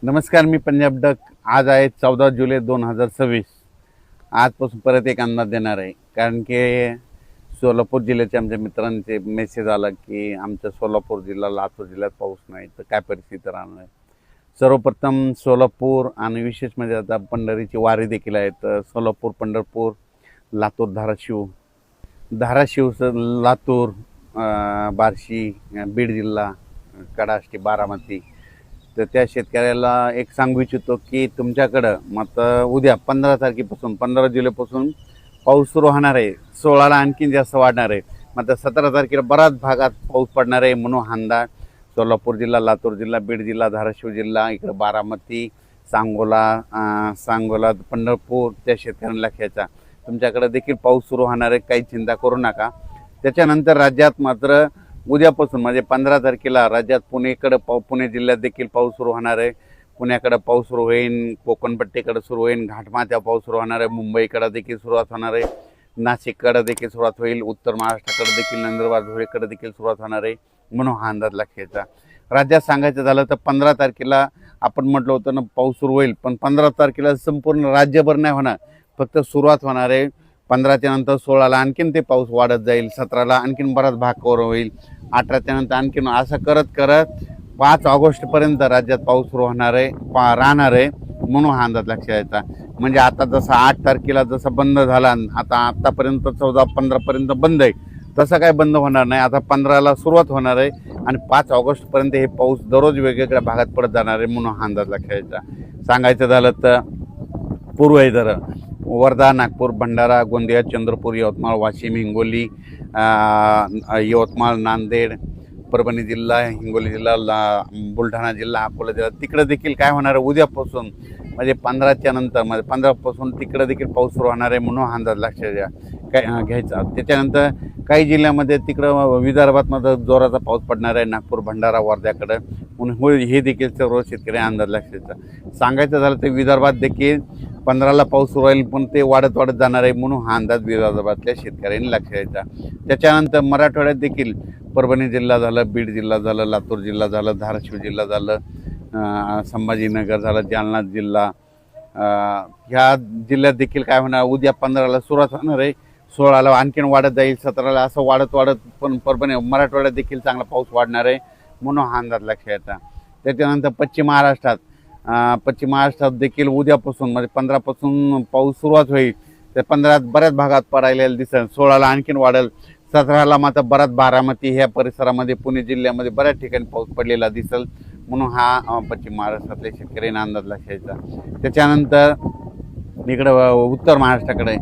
नमस्कार, मी पंजाब डक. आज आहे 14 जुलै 2026. आजपासून परत एक अंदाज देणार आहे, कारण की सोलापूर जिल्ह्याचे आमच्या मित्रांचे मेसेज आला की आमच्या सोलापूर जिल्हा लातूर जिल्ह्यात पाऊस नाही, तर काय परिस्थिती राहणार आहे. सर्वप्रथम सोलापूर आणि विशेष म्हणजे आता पंढरीची वारी देखील आहे, तर सोलापूर, पंढरपूर, लातूर, धाराशिव, लातूर, बार्शी, बीड जिल्हा, कडाष्टी, बारामती. तर त्या शेतकऱ्याला एक सांगू इच्छितो की तुमच्याकडं मग उद्या 15 तारखेपासून 15 जुलैपासून पाऊस सुरू होणार आहे. 16ला आणखीन जास्त वाढणार आहे. मग 17 तारखेला बऱ्याच भागात पाऊस पडणार आहे म्हणून अंदाज. सोलापूर जिल्हा, लातूर जिल्हा, बीड जिल्हा, धाराशिव जिल्हा, इकडं बारामती, सांगोला, पंढरपूर, त्या शेतकऱ्यांना घ्यायचा. तुमच्याकडे देखील पाऊस सुरू होणार आहे, काही चिंता करू नका. त्याच्यानंतर राज्यात मात्र उद्यापासून म्हणजे 15 तारखेला राज्यात पुणे जिल्ह्यात देखील पाऊस सुरू होणार आहे. पुण्याकडे पाऊस सुरू होईल, कोकणपट्टीकडे सुरू होईल, घाटमाथ्या पाऊस सुरू होणार आहे, मुंबईकडे देखील सुरुवात होणार आहे, नाशिककडे देखील सुरुवात होईल, उत्तर महाराष्ट्राकडे देखील, नंदुरबार, धुळेकडे देखील सुरुवात होणार आहे म्हणून हा अंदाज लक्षाचा. राज्यात सांगायचं झालं तर 15 तारखेला आपण म्हटलं होतं ना पाऊस सुरू होईल, पण 15 तारखेला संपूर्ण राज्यभर नाही होणार, फक्त सुरुवात होणार आहे. 15च्या नंतर 16ला आणखीन ते पाऊस वाढत जाईल, 17ला आणखीन बराच भाग कव्हर होईल, 18च्या नंतर आणखीन असं करत करत 5 ऑगस्टपर्यंत राज्यात पाऊस सुरू होणार आहे, राहणार आहे म्हणून हा अंदाज लक्षात यायचा. म्हणजे आता जसं 8 तारखेला जसं बंद झाला, आतापर्यंत 14-15पर्यंत बंद आहे, तसं काय बंद होणार नाही. आता 15ला सुरुवात होणार आहे आणि 5 ऑगस्टपर्यंत हे पाऊस दररोज वेगवेगळ्या भागात पडत जाणार आहे म्हणून हा अंदाज लक्षात यायचा. सांगायचं झालं तर पूर्व विदर्भ, वर्धा, नागपूर, भंडारा, गोंदिया, चंद्रपूर, यवतमाळ, वाशिम, हिंगोली, यवतमाळ, नांदेड, परभणी जिल्हा, हिंगोली जिल्हा, बुलढाणा जिल्हा, अकोला जिल्हा, तिकडं देखील काय होणार आहे उद्यापासून म्हणजे 15च्या नंतर म्हणजे 15पासून तिकडं देखील पाऊस सुरू होणार आहे म्हणून अंदाज लक्षात घ्यायचा. त्याच्यानंतर काही जिल्ह्यामध्ये तिकडं विदर्भात मध्ये जोराचा पाऊस पडणार आहे, नागपूर, भंडारा, वर्ध्याकडं म्हणून हे देखील सर्व शेतकरी अंदाज लक्षात. सांगायचं झालं तर विदर्भात देखील 15ला पाऊस सुरू होईल, पण ते वाढत जाणार आहे म्हणून हा अंदाज विदर्भातल्या शेतकऱ्यांनी लक्षात द्यायचा. त्याच्यानंतर मराठवाड्यात देखील परभणी जिल्हा झालं, बीड जिल्हा झालं, लातूर जिल्हा झालं, धाराशिव जिल्हा झालं, संभाजीनगर झालं, जालना जिल्हा, ह्या जिल्ह्यात देखील काय होणार उद्या 15ला सुरुवात होणार आहे, 16ला आणखीन वाढत जाईल, 17ला असं वाढत पण परभणी मराठवाड्यात देखील चांगला पाऊस वाढणार आहे म्हणून हा अंदाज लक्षात येतात. त्याच्यानंतर पश्चिम महाराष्ट्रात देखील उद्यापासून म्हणजे 15पासून पाऊस सुरुवात होईल, तर 15 बऱ्याच भागात पडायला दिसेल, 16ला आणखीन वाढेल, 17ला मात्र बराच बारामती ह्या परिसरामध्ये, पुणे जिल्ह्यामध्ये बऱ्याच ठिकाणी पाऊस पडलेला दिसेल म्हणून हा पश्चिम महाराष्ट्रातल्या शेतकऱ्यांना अंदाज लक्षायचा. त्याच्यानंतर इकडं उत्तर महाराष्ट्राकडे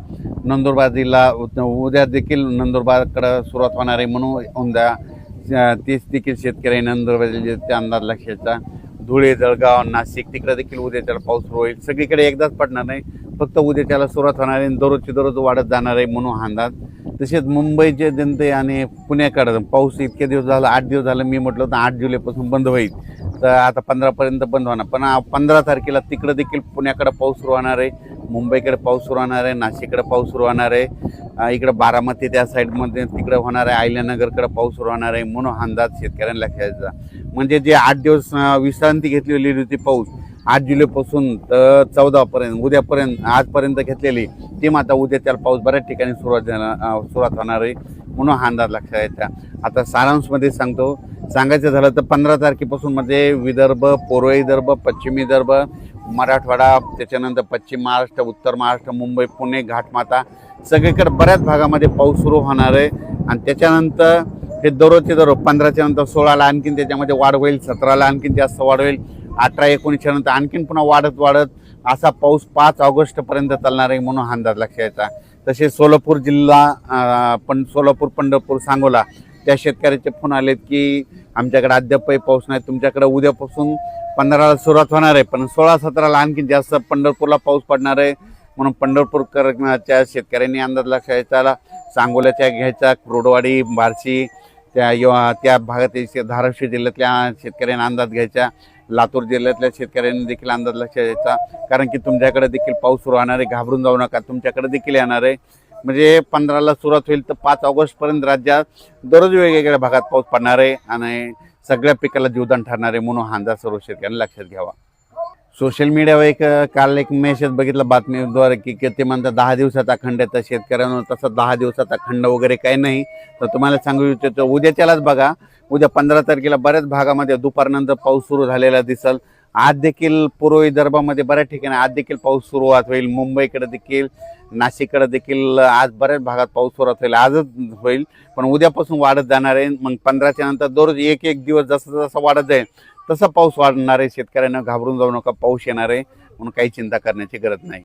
नंदुरबार जिल्हा उद्या देखील नंदुरबारकडं सुरुवात होणार आहे म्हणून उद्या तीच देखील शेतकरी नंदुरबार जिल्ह्याचा अंदाज लक्षायचा. धुळे, जळगाव, नाशिक तिकडे देखील उद्याच्याला पाऊस सुरू होईल. सगळीकडे एकदाच पडणार नाही, फक्त उद्याच्याला सुरुवात होणार आहे, दररोज वाढत जाणार आहे म्हणून हा अंदाज. तसेच मुंबईचे जनते आणि पुण्याकडं पाऊस इतके दिवस झालं, 8 दिवस झालं, मी म्हटलं होतं 8 जुलैपासून बंद होईल, तर आता 15पर्यंत बंद होणार, पण 15 तारखेला तिकडं देखील पुण्याकडे पाऊस सुरू होणार आहे, मुंबईकडे पाऊस सुरू होणार आहे, नाशिककडे पाऊस सुरू होणार आहे, इकडं बारामती त्या साईडमध्ये तिकडं होणार आहे, अहिल्यानगरकडे पाऊस सुरू होणार आहे म्हणून हा अंदाज शेतकऱ्यांना लक्षात द्यायचा. म्हणजे जे 8 दिवस विश्रांती घेतलेली होती पाऊस 8 जुलैपासून तर 14पर्यंत उद्यापर्यंत आजपर्यंत घेतलेली ती मात्र उद्या त्याला पाऊस बऱ्याच ठिकाणी सुरुवात होणार आहे म्हणून हा अंदाज लक्षात यायचा. आता सारांशमध्ये सांगायचं झालं तर 15 तारखेपासून मध्ये विदर्भ, पूर्व विदर्भ, पश्चिम विदर्भ, मराठवाडा, त्याच्यानंतर पश्चिम महाराष्ट्र, उत्तर महाराष्ट्र, मुंबई, पुणे, घाटमाथा सगळीकडे बऱ्याच भागामध्ये पाऊस सुरू होणार आहे. आणि त्याच्यानंतर हे दररोजचे 15च्या नंतर 16ला आणखीन त्याच्यामध्ये वाढ होईल, 17ला आणखीन जास्त वाढ होईल, 18-19च्या नंतर आणखीन पुन्हा वाढत असा पाऊस 5 ऑगस्टपर्यंत चालणार आहे म्हणून अंदाज लक्षात यायचा. तसेच सोलापूर जिल्हा, सोलापूर, पंढरपूर, सांगोला त्या शेतकऱ्याचे फोन आलेत की आमच्याकडे अद्यापही पाऊस नाही, तुमच्याकडे उद्यापासून 15ला सुरुवात होणार आहे, पण 16-17ला आणखीन जास्त पंढरपूरला पाऊस पडणार आहे म्हणून पंढरपूरच्या शेतकऱ्यांनी अंदाज लक्षात यायचा. सांगोल्याच्या घ्यायचा, कुर्डवाडी, बार्शी त्या भागातील धाराशिव जिल्ह्यातल्या शेतकऱ्यांना अंदाज घ्यायचा, लातूर जिल्ह्यातल्या शेतकऱ्यांनी देखील अंदाज लक्षात द्यायचा, कारण की तुमच्याकडे देखील पाऊस सुरू होणार आहे, घाबरून जाऊ नका, तुमच्याकडे देखील येणार आहे. म्हणजे 15ला सुरुवात होईल तर 5 ऑगस्टपर्यंत राज्यात दररोज वेगवेगळ्या भागात पाऊस पडणार आहे आणि सगळ्या पिकाला जीवदान ठरणार आहे म्हणून हा अंदाज सर्व शेतकऱ्यांनी लक्षात घ्यावा. सोशल मीडियावर काल एक मेसेज बघितला बातमीद्वारे की ते म्हणतात 10 दिवसाचा खंड आहे. तर शेतकऱ्यांना तसं 10 दिवसाचा खंड वगैरे काही नाही. तर तुम्हाला सांगू इच्छितो उद्याच्यालाच बघा, उद्या 15 तारखेला बऱ्याच भागामध्ये दुपारनंतर पाऊस सुरू झालेला दिसल. आज देखील पूर्व विदर्भामध्ये बऱ्याच ठिकाणी आज देखील पाऊस सुरुवात होईल. मुंबईकडे देखील, नाशिककडे देखील आज बऱ्याच भागात पाऊस सुरुवात होईल. आजच होईल, पण उद्यापासून वाढत जाणार आहे. मग 15च्या नंतर दररोज एक एक दिवस जसं जसं वाढत जाईल तसा पाऊस वाढणार आहे. शेतकऱ्यांना घाबरून जाऊ नका, पाऊस येणार आहे म्हणून काही चिंता करण्याची गरज नाही.